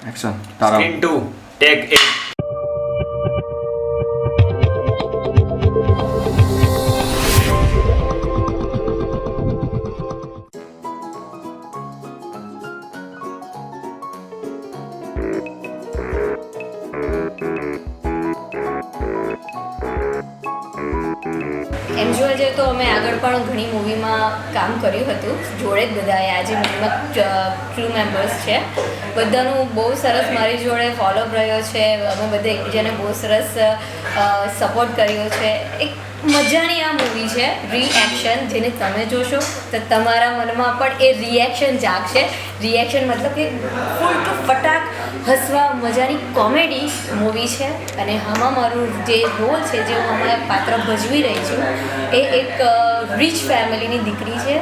Action તારા scene 2 tech 8. એમ જોવા જઈએ તો અમે આગળ પણ ઘણી મૂવીમાં કામ કર્યું હતું જોડે જ બધાએ. આજે મૂવીમાં ક્રૂ મેમ્બર્સ છે બધાનું બહુ સરસ મારી જોડે ફોલોઅપ રહ્યો છે. અમે બધા એકબીજાને બહુ સરસ સપોર્ટ કર્યો છે. એક મજાની આ મૂવી છે રિએક્શન, જેને તમે જોશો તો તમારા મનમાં પણ એ રિએક્શન જાગશે. રિએક્શન મતલબ કે ફૂલ ટુ ફટાક હસવા મજાની કોમેડી મૂવી છે. અને આમાં મારું જે રોલ છે, જે હું અમારા પાત્ર ભજવી રહી છું, એ એક રિચ ફેમિલીની દીકરી છે.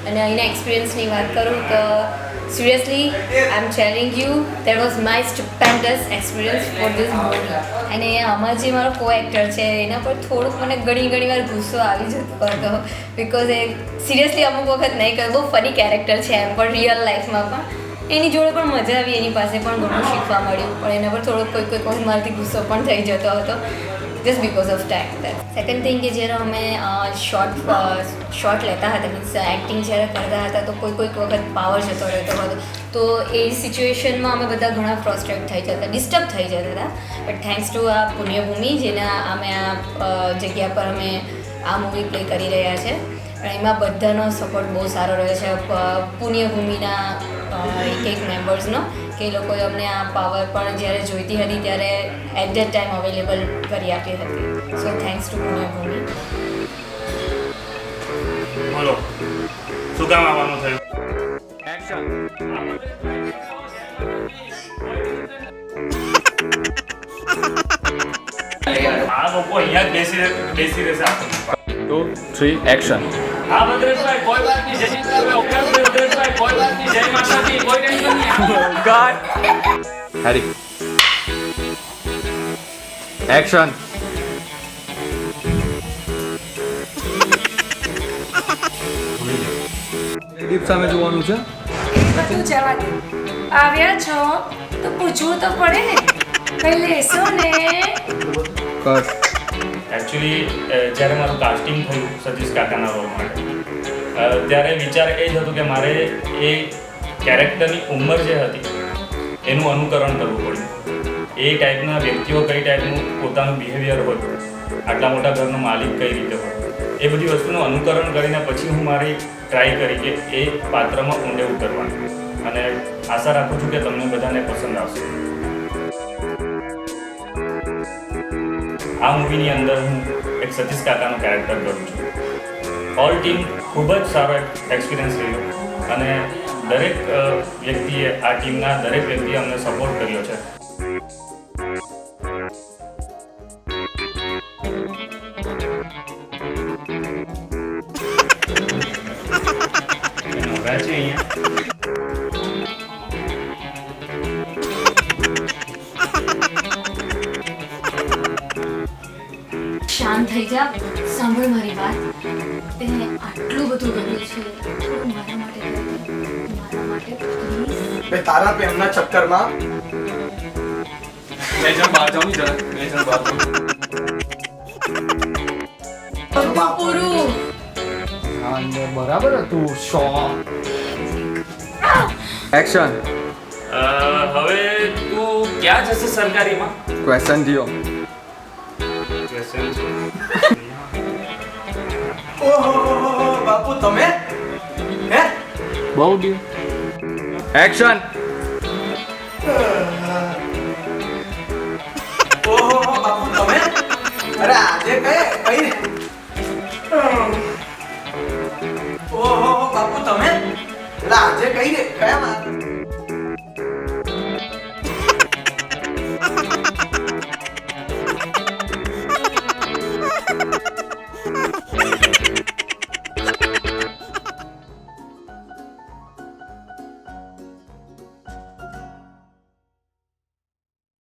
અને અહીંના એક્સપિરિયન્સની વાત કરું તો seriously I am telling you that was my stupendous experience for this movie. અને આમાં જે મારો કો એક્ટર છે એના પર થોડુંક મને ઘણી વાર ગુસ્સો આવી જતો હતો, બિકોઝ એ સિરિયસલી અમુક વખત નહીં કરે. બહુ ફની કેરેક્ટર છે એમ પણ રિયલ લાઈફમાં પણ. એની જોડે પણ મજા આવી, એની પાસે પણ ઘણું શીખવા મળ્યું. પણ એના પર થોડોક કોઈ વખત મારાથી ગુસ્સો પણ થઈ જતો હતો, just because of time. Second thing કે જ્યારે અમે શોર્ટ લેતા હતા, મીન્સ એક્ટિંગ જ્યારે કરતા હતા તો કોઈક વખત પાવર જતો રહેતો હતો. તો એ સિચ્યુએશનમાં અમે બધા ઘણા ફ્રસ્ટ્રેટ થઈ જતા, ડિસ્ટર્બ થઈ જતા હતા. બટ થેન્ક્સ ટુ આ પુણ્યભૂમિ, જેના અમે આ જગ્યા પર અમે આ મૂવી પ્લે કરી રહ્યા છે. અને એમાં બધાનો સપોર્ટ બહુ સારો રહે છે પુણ્યભૂમિના એક મેમ્બર્સનો, કે એ લોકોએ અમને આ પાવર પણ જ્યારે જોઈતી હતી ત્યારે એટ ધેટ ટાઈમ અવેલેબલ કરી આપી હતી. So thanks to Punyabhoomi. બોલો શું કામ આવવાનું થયું? એક્શન આ લોકો અહીંયા જ બેસી રહેશે આખો. 2 3 એક્શન હા ભદ્રેશભાઈ, કોઈ વાત નહીં. જય ઓકે ભદ્રેશભાઈ, કોઈ વાત નહીં. જય માતાજી, કોઈ ટેન્શન નહીં. કટ હેરી એક્શન દીપ સામે જોવાનું છે. બધું જવા દે. આવ્યા છો તો પૂછવું તો પડે ને, કઈ લેશો ને? કટ એકચ્યુઅલી જ્યારે મારું કાસ્ટિંગ થયું સતીશ કાકાના રોલ માટે, ત્યારે વિચાર એ જ હતું કે મારે એ કેરેક્ટરની ઉંમર જે હતી એનું અનુકરણ કરવું પડ્યું. એ ટાઈપના વ્યક્તિઓ કઈ ટાઈપનું પોતાનું બિહેવિયર હોય, આટલા મોટા ઘરનો માલિક કઈ રીતે હોય, એ બધી વસ્તુનું અનુકરણ કરીને પછી હું મારી ટ્રાય કરી કે એ પાત્રમાં ઊંડે ઉતરવાનું. અને આશા રાખું છું કે તમને બધાને પસંદ આવશે. આ મૂવીની અંદર હું એક સતીશ કાકાનો કેરેક્ટર કરું છું. ઓલ ટીમ ખૂબ જ સારો એક્સપિરિયન્સ રહ્યો અને દરેક વ્યક્તિએ, આ ટીમના દરેક વ્યક્તિએ અમને સપોર્ટ કર્યો છે. નવરા છે અહીંયા. શાંત થઈ જા, સાંભળ મારી વાત. તે આટલું બધું કર્યું છે, થોડું મારા માટે કર દે. મારા માટે પ્લીઝ. બે તારા પ્રેમના ચક્કરમાં બે જણ બહાર જાઓ ને જરા. બે જણ બહાર જાઓ. પૂરું હા બરાબર હતું. શો એક્શન હવે તું ક્યાં જશે સરકારીમાં? ક્વેશ્ચન દિયો. ઓહો બાપુ તમે હે બહુ દિયો. એક્શન અ,